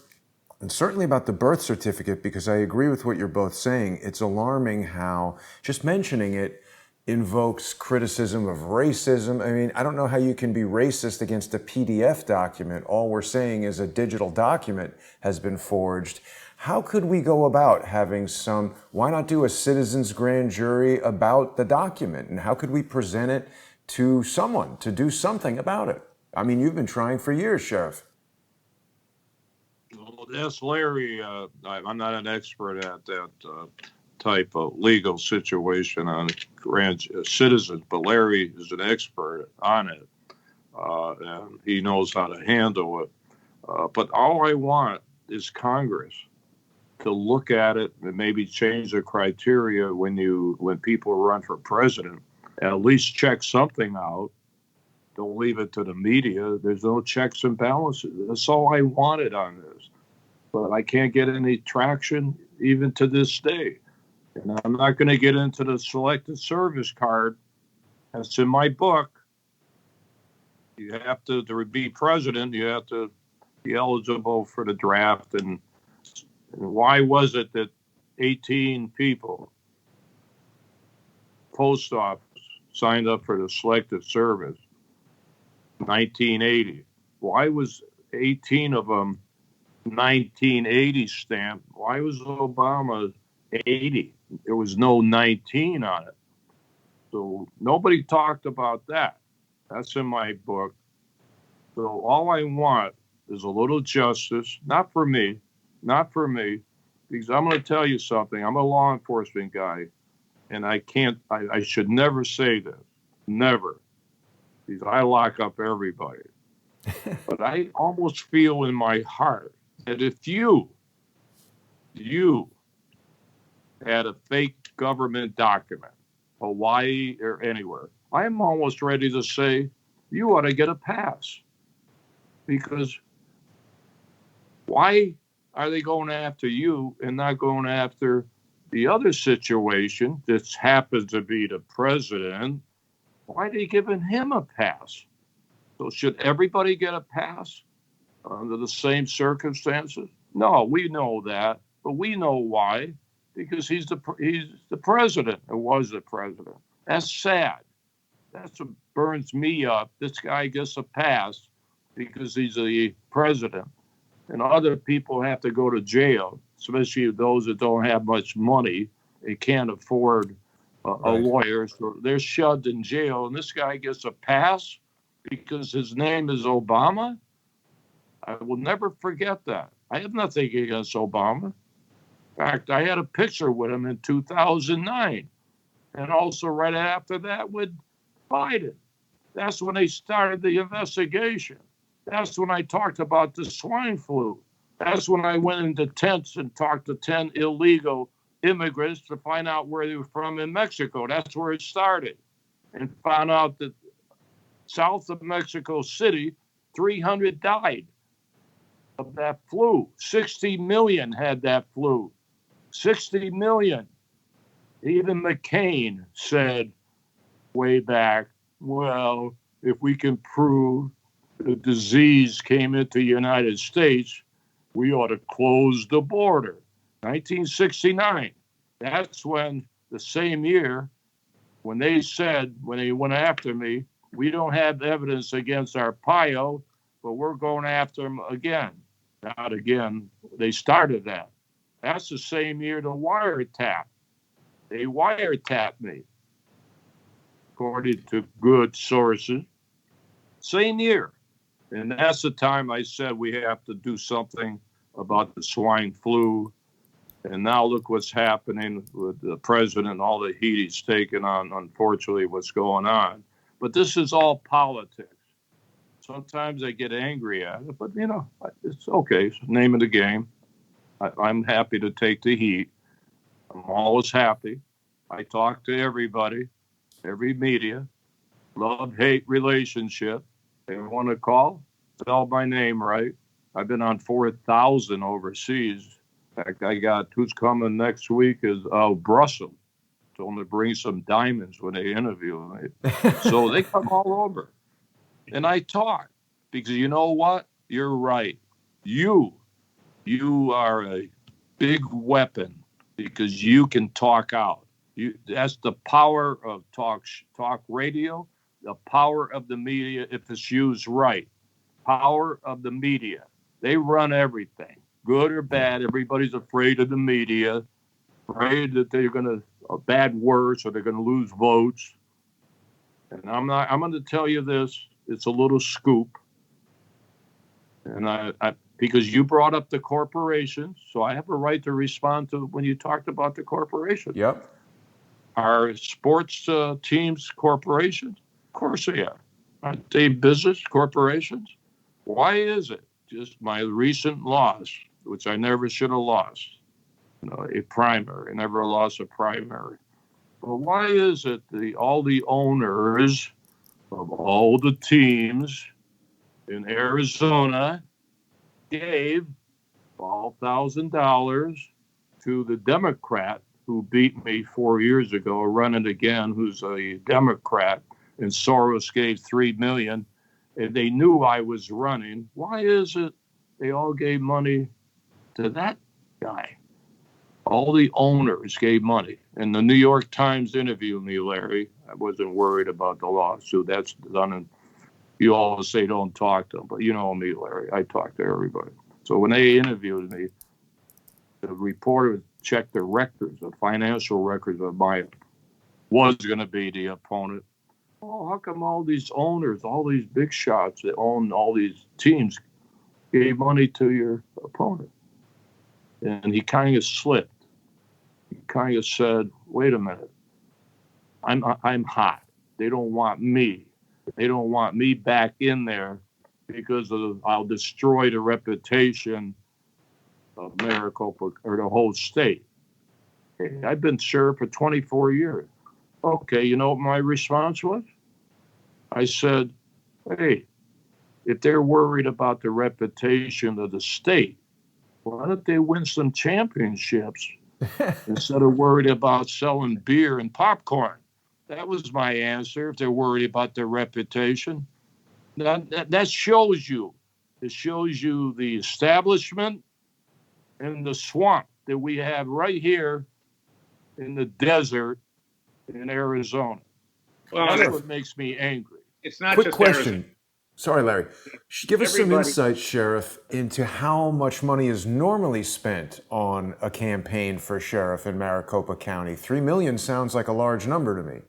and certainly about the birth certificate, because I agree with what you're both saying. It's alarming how just mentioning it invokes criticism of racism. I don't know how you can be racist against a PDF document. All we're saying is a digital document has been forged. How could we go about having why not do a citizen's grand jury about the document? And how could we present it to someone to do something about it? You've been trying for years, Sheriff. Well, yes, Larry, I'm not an expert at that type of legal situation on grand citizens, but Larry is an expert on it, and he knows how to handle it. But all I want is Congress to look at it and maybe change the criteria when people run for president, and at least check something out. Don't leave it to the media. There's no checks and balances. That's all I wanted on this. But I can't get any traction even to this day. And I'm not going to get into the selected service card. That's in my book. You have to be president, you have to be eligible for the draft. And why was it that 18 people, post office, signed up for the selective service? 1980. Why was 18 of them 1980 stamped? Why was Obama 80? There was no 19 on it. So nobody talked about that. That's in my book. So all I want is a little justice, not for me, because I'm going to tell you something. I'm a law enforcement guy, and I should never say this, never, because I lock up everybody. But I almost feel in my heart that if you had a fake government document, Hawaii or anywhere, I'm almost ready to say you ought to get a pass. Because why are they going after you and not going after The other situation, this happens to be the president, why are they giving him a pass? So should everybody get a pass under the same circumstances? No, we know that, but we know why. Because he's the president, or was the president. That's sad. That's what burns me up. This guy gets a pass because he's the president, and other people have to go to jail, especially those that don't have much money and can't afford a lawyer. So they're shoved in jail, and this guy gets a pass because his name is Obama. I will never forget that. I have nothing against Obama. In fact, I had a picture with him in 2009, and also right after that with Biden. That's when they started the investigation. That's when I talked about the swine flu. That's when I went into tents and talked to 10 illegal immigrants to find out where they were from in Mexico. That's where it started. And found out that south of Mexico City, 300 died of that flu. 60 million had that flu. 60 million. Even McCain said way back, well, if we can prove the disease came into the United States, we ought to close the border. 1969. That's when, the same year, when they said, when they went after me, we don't have evidence against Arpaio, but we're going after him again. Not again. They started that. That's the same year the wiretap. They wiretapped me, according to good sources. Same year. And that's the time I said we have to do something about the swine flu. And now look what's happening with the president, all the heat he's taken on, unfortunately, what's going on. But this is all politics. Sometimes I get angry at it, but, it's okay. It's the name of the game. I'm happy to take the heat. I'm always happy. I talk to everybody, every media, love-hate relationship. They want to call, spell my name right. I've been on 4,000 overseas. In fact, I got, who's coming next week is Brussels. Told them to bring some diamonds when they interview me. So they come all over. And I talk because you know what? You're right. You are a big weapon because you can talk out. That's the power of talk radio, the power of the media if it's used right. Power of the media. They run everything, good or bad. Everybody's afraid of the media, afraid that they're going to bad words or they're going to lose votes. And I'm going to tell you this. It's a little scoop. And I because you brought up the corporations, so I have a right to respond to when you talked about the corporations. Yep. Are sports teams corporations? Of course they are. Aren't they business corporations? Why is it? Just my recent loss, which I never should have lost, a primary. I never lost a primary. But why is it all the owners of all the teams in Arizona gave $12,000 to the Democrat who beat me 4 years ago, running again, who's a Democrat, and Soros gave $3 million, and they knew I was running? Why is it they all gave money to that guy? All the owners gave money. And the New York Times interviewed me, Larry. I wasn't worried about the lawsuit. That's done. And you always say don't talk to them. But you know me, Larry. I talk to everybody. So when they interviewed me, the reporter checked the records, the financial records of my was going to be the opponent. Oh, how come all these owners, all these big shots that own all these teams gave money to your opponent? And he kind of slipped. He kind of said, wait a minute. I'm hot. They don't want me. They don't want me back in there because I'll destroy the reputation of Maricopa or the whole state. Hey, I've been sheriff for 24 years. Okay, you know what my response was? I said, hey, if they're worried about the reputation of the state, why don't they win some championships instead of worried about selling beer and popcorn. That was my answer. If they're worried about their reputation, that shows you. It shows you the establishment and the swamp that we have right here in the desert in Arizona. Well, That's what makes me angry. it's not Quick just Arizona. question. Sorry, Larry. Give us some Everybody, insight, Sheriff, into how much money is normally spent on a campaign for sheriff in Maricopa County. $3 million sounds like a large number to me.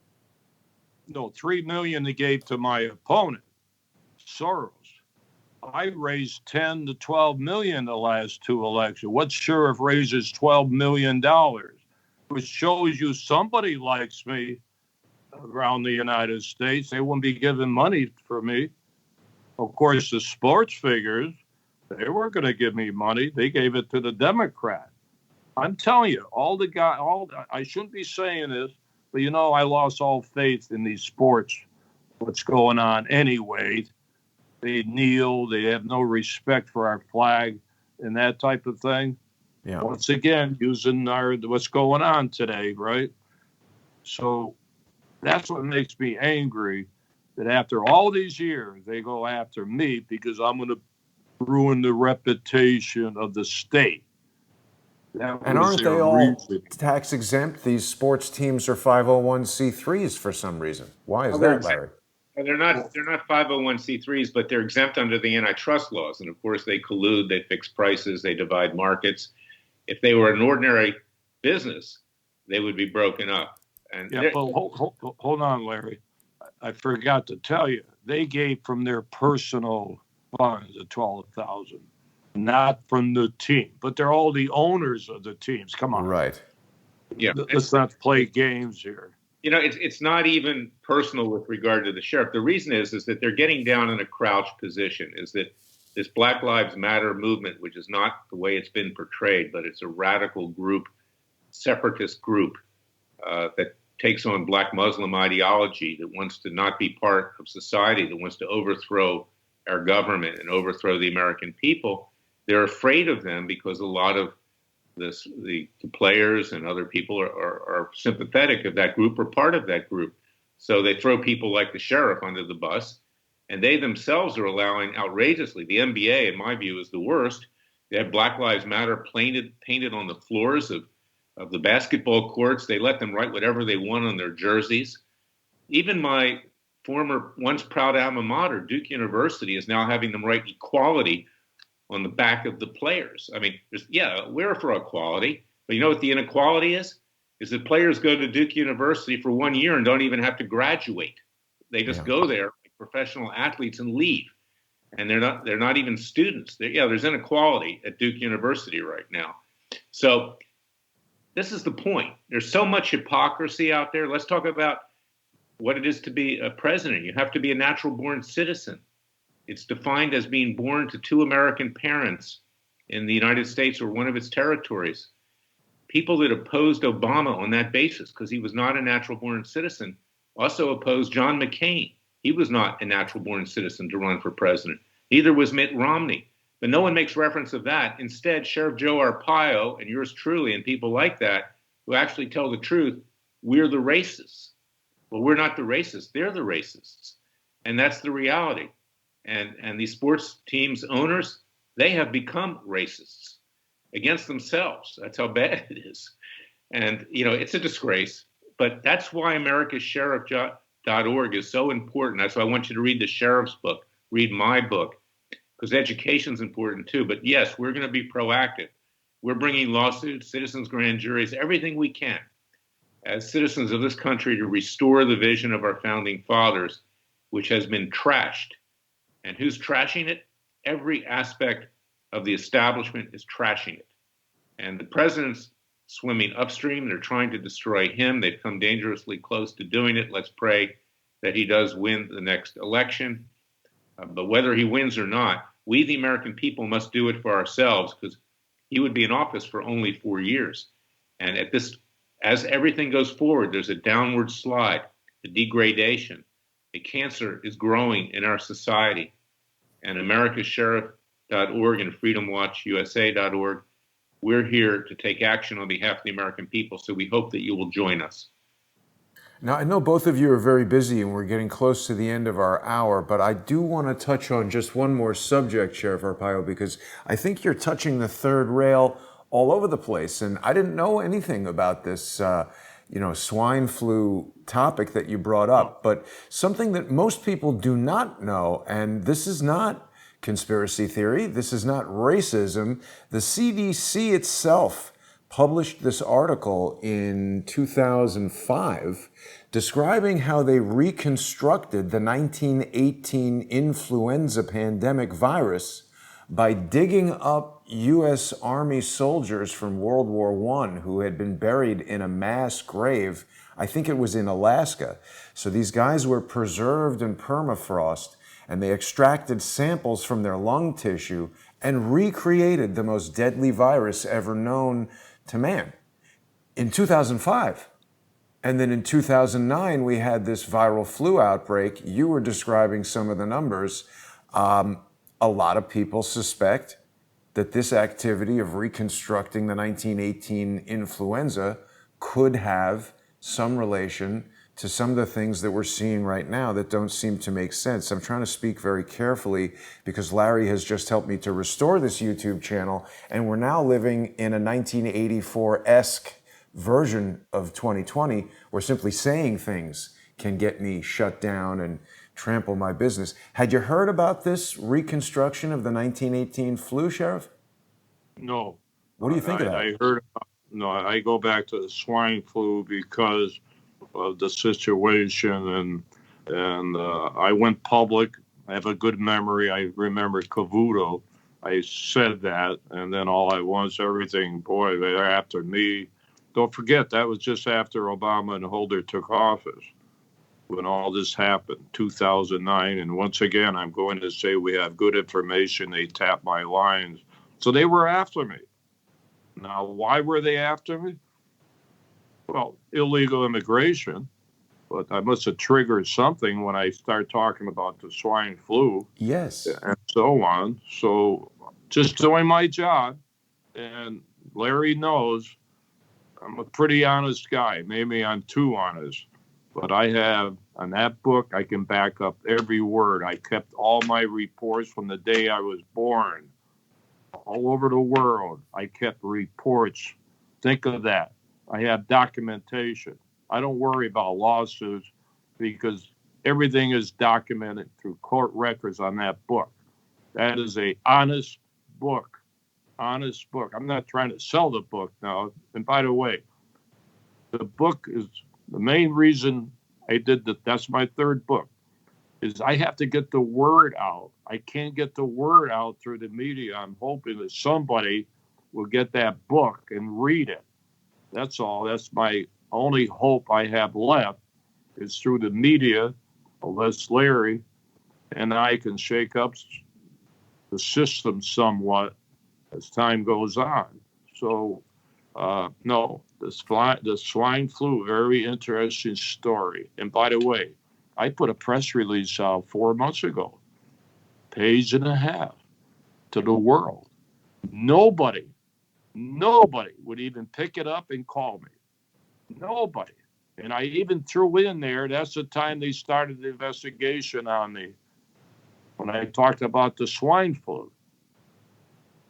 No, $3 million they gave to my opponent, Soros. I raised 10 to 12 million the last two elections. What sheriff raises $12 million? Which shows you somebody likes me around the United States. They wouldn't be giving money for me. Of course, the sports figures, they weren't going to give me money. They gave it to the Democrat. I'm telling you, I shouldn't be saying this, but I lost all faith in these sports, what's going on anyway. They kneel, they have no respect for our flag and that type of thing. Yeah. Once again, using what's going on today, right? So that's what makes me angry, that after all these years, they go after me because I'm going to ruin the reputation of the state. And aren't they all tax exempt? These sports teams are 501c3s for some reason. Why is that, Larry? they're not 501c3s, but they're exempt under the antitrust laws. And of course, they collude, they fix prices, they divide markets. If they were an ordinary business, they would be broken up. And yeah, but hold on, Larry. I forgot to tell you, they gave from their personal funds the $12,000, not from the team. But they're all the owners of the teams. Come on, right? Yeah, let's not play games here. It's not even personal with regard to the sheriff. The reason is that they're getting down in a crouched position. Is that this Black Lives Matter movement, which is not the way it's been portrayed, but it's a radical group, separatist group that takes on Black Muslim ideology, that wants to not be part of society, that wants to overthrow our government and overthrow the American people. They're afraid of them because a lot of the players and other people are sympathetic of that group or part of that group. So they throw people like the sheriff under the bus, and they themselves are allowing outrageously. The NBA, in my view, is the worst. They have Black Lives Matter painted on the floors of the basketball courts. They let them write whatever they want on their jerseys. Even my former, once proud alma mater, Duke University, is now having them write equality on the back of the players. I mean, we're for equality, but you know what the inequality is? Is that players go to Duke University for 1 year and don't even have to graduate. They just go there like professional athletes and leave. And they're not even students. There's inequality at Duke University right now. So this is the point. There's so much hypocrisy out there. Let's talk about what it is to be a president. You have to be a natural born citizen. It's defined as being born to two American parents in the United States or one of its territories. People that opposed Obama on that basis, because he was not a natural born citizen, also opposed John McCain. He was not a natural born citizen to run for president. Neither was Mitt Romney. But no one makes reference of that. Instead, Sheriff Joe Arpaio and yours truly and people like that who actually tell the truth, we're the racists. Well, we're not the racists. They're the racists. And that's the reality. And these sports teams' owners, they have become racists against themselves. That's how bad it is. And, it's a disgrace. But that's why americasheriff.org is so important. That's why I want you to read the sheriff's book, read my book, because education's important too. But yes, we're going to be proactive. We're bringing lawsuits, citizens' grand juries, everything we can as citizens of this country to restore the vision of our founding fathers, which has been trashed. And who's trashing it? Every aspect of the establishment is trashing it. And the president's swimming upstream. They're trying to destroy him. They've come dangerously close to doing it. Let's pray that he does win the next election. But whether he wins or not, we, the American people, must do it for ourselves, because he would be in office for only 4 years. And as everything goes forward, there's a downward slide, a degradation. A cancer is growing in our society. And americasheriff.org and freedomwatchusa.org we're here to take action on behalf of the American people. So we hope that you will join us. Now, I know both of you are very busy and we're getting close to the end of our hour, but I do want to touch on just one more subject, Sheriff Arpaio, because I think you're touching the third rail all over the place. And I didn't know anything about this, swine flu topic that you brought up, but something that most people do not know, and this is not conspiracy theory, this is not racism. The CDC itself published this article in 2005 describing how they reconstructed the 1918 influenza pandemic virus by digging up U.S. Army soldiers from World War I who had been buried in a mass grave. I think it was in Alaska. So these guys were preserved in permafrost, and they extracted samples from their lung tissue and recreated the most deadly virus ever known to man in 2005. And then in 2009, we had this viral flu outbreak. You were describing some of the numbers. A lot of people suspect that this activity of reconstructing the 1918 influenza could have some relation to some of the things that we're seeing right now that don't seem to make sense. I'm trying to speak very carefully because Larry has just helped me to restore this YouTube channel, and we're now living in a 1984-esque version of 2020 where simply saying things can get me shut down and trample my business. Had you heard about this reconstruction of the 1918 flu, Sheriff? No. What do you think of that? I heard. No, I go back to the swine flu because of the situation, and I went public. I have a good memory. I remember Cavuto. I said that, and then all at once, everything, boy, they're after me. Don't forget, that was just after Obama and Holder took office when all this happened, 2009. And once again, I'm going to say we have good information. They tapped my lines. So they were after me. Now, why were they after me? Well, illegal immigration, but I must have triggered something when I start talking about the swine flu. Yes. And so on. So just doing my job, and Larry knows I'm a pretty honest guy. Maybe I'm too honest, but I have on that book, I can back up every word. I kept all my reports from the day I was born all over the world. I kept reports. Think of that. I have documentation. I don't worry about lawsuits because everything is documented through court records on that book. That is a honest book. Honest book. I'm not trying to sell the book now. And by the way, the book is the main reason I did that. That's my third book, is I have to get the word out. I can't get the word out through the media. I'm hoping that somebody will get that book and read it. That's all. That's my only hope I have left is through the media, unless Larry and I can shake up the system somewhat as time goes on. So, no, the swine flu, very interesting story. And by the way, I put a press release out 4 months ago, page and a half, to the world. Nobody would even pick it up and call me. Nobody. And I even threw in there, that's the time they started the investigation on me, when I talked about the swine flu.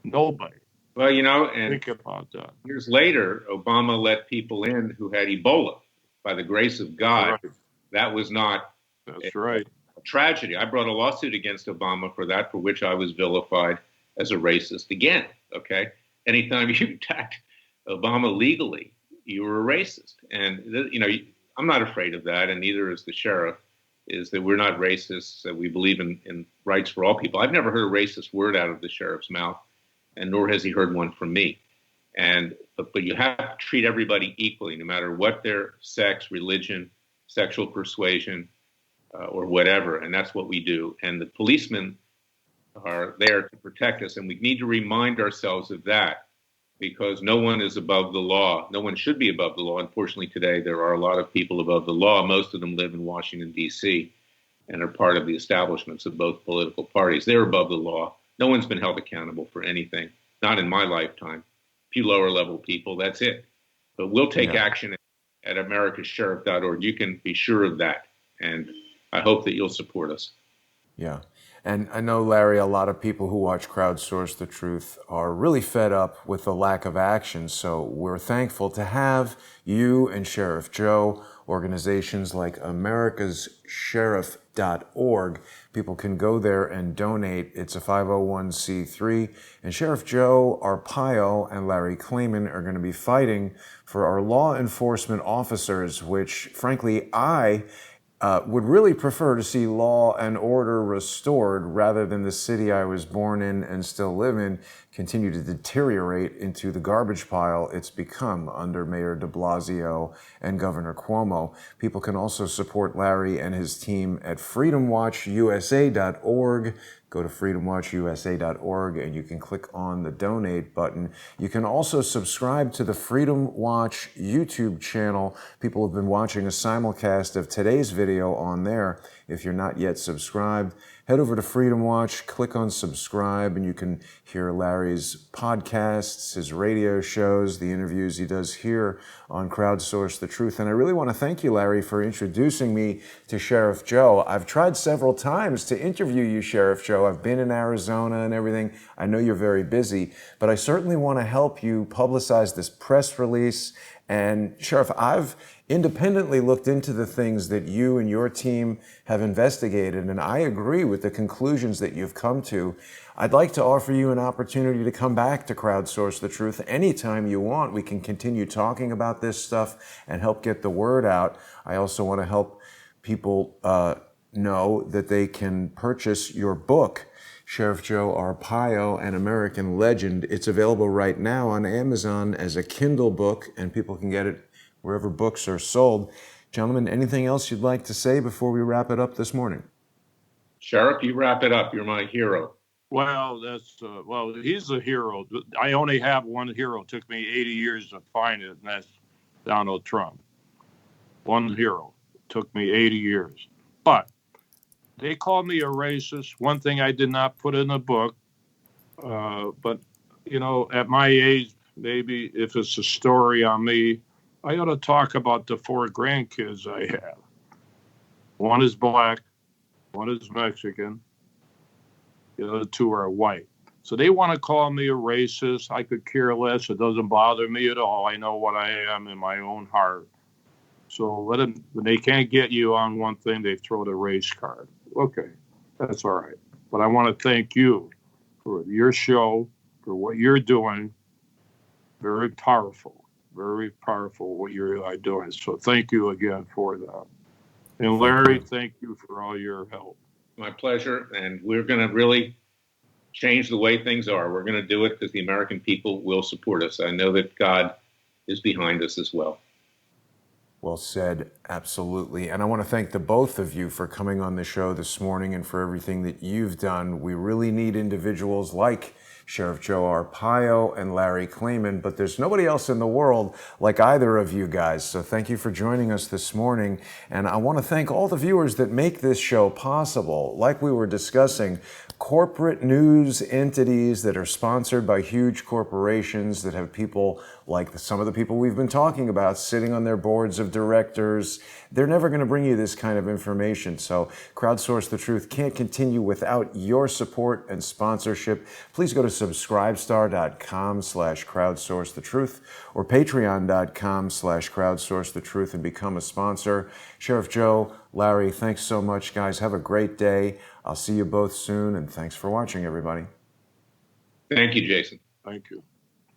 Nobody. Well, and think about that. Years later, Obama let people in who had Ebola. By the grace of God, Right. That was not right. a tragedy. I brought a lawsuit against Obama for that, for which I was vilified as a racist again. Okay, anytime you attacked Obama legally, you were a racist, and I'm not afraid of that, and neither is the sheriff. Is that we're not racists? That we believe in rights for all people. I've never heard a racist word out of the sheriff's mouth, and nor has he heard one from me. But you have to treat everybody equally, no matter what their sex, religion, sexual persuasion, or whatever. And that's what we do. And the policemen are there to protect us. And we need to remind ourselves of that, because no one is above the law. No one should be above the law. Unfortunately, today, there are a lot of people above the law. Most of them live in Washington, D.C., and are part of the establishments of both political parties. They're above the law. No one's been held accountable for anything, not in my lifetime. few lower level people. That's it. But we'll take action at americasheriff.org. You can be sure of that. And I hope that you'll support us. Yeah. And I know, Larry, a lot of people who watch Crowdsource the Truth are really fed up with the lack of action. So we're thankful to have you and Sheriff Joe, organizations like americasheriff.org. People can go there and donate. It's a 501c3. And Sheriff Joe Arpaio and Larry Klayman are going to be fighting for our law enforcement officers, which, frankly, I would really prefer to see law and order restored rather than the city I was born in and still live in continue to deteriorate into the garbage pile it's become under Mayor de Blasio and Governor Cuomo. People can also support Larry and his team at freedomwatchusa.org. Go to freedomwatchusa.org and you can click on the donate button. You can also subscribe to the Freedom Watch YouTube channel. People have been watching a simulcast of today's video on there. If you're not yet subscribed, head over to Freedom Watch, click on subscribe, and you can hear Larry's podcasts, his radio shows, the interviews he does here on Crowdsource the Truth. And I really want to thank you, Larry, for introducing me to Sheriff Joe. I've tried several times to interview you, Sheriff Joe. I've been in Arizona and everything. I know you're very busy, but I certainly want to help you publicize this press release. And Sheriff, I've independently looked into the things that you and your team have investigated, and I agree with the conclusions that you've come to. I'd like to offer you an opportunity to come back to Crowdsource the Truth anytime you want. We can continue talking about this stuff and help get the word out. I also want to help people know that they can purchase your book, Sheriff Joe Arpaio, An American Legend. It's available right now on Amazon as a Kindle book, and people can get it wherever books are sold. Gentlemen, anything else you'd like to say before we wrap it up this morning? Sheriff, you wrap it up. You're my hero. Well, he's a hero. I only have one hero. It took me 80 years to find it, and that's Donald Trump. One hero. It took me 80 years. But they called me a racist. One thing I did not put in the book, but, you know, at my age, maybe if it's a story on me, I ought to talk about the 4 grandkids I have. One is black, one is Mexican, the other 2 are white. So they want to call me a racist. I could care less. It doesn't bother me at all. I know what I am in my own heart. So let them, when they can't get you on one thing, they throw the race card. Okay, that's all right. But I want to thank you for your show, for what you're doing. Very powerful what you're doing. So thank you again for that. And Larry, thank you for all your help. My pleasure. And we're going to really change the way things are. We're going to do it because the American people will support us. I know that God is behind us as well. Well said, absolutely. And I want to thank the both of you for coming on the show this morning and for everything that you've done. We really need individuals like Sheriff Joe Arpaio and Larry Klayman, but there's nobody else in the world like either of you guys. So thank you for joining us this morning. And I want to thank all the viewers that make this show possible. Like we were discussing, corporate news entities that are sponsored by huge corporations that have people like some of the people we've been talking about sitting on their boards of directors. They're never going to bring you this kind of information. So Crowdsource the Truth can't continue without your support and sponsorship. Please go to subscribestar.com/crowdsourcethetruth or patreon.com/crowdsourcethetruth and become a sponsor. Sheriff Joe, Larry, thanks so much, guys. Have a great day. I'll see you both soon, and thanks for watching, everybody. Thank you, Jason. Thank you.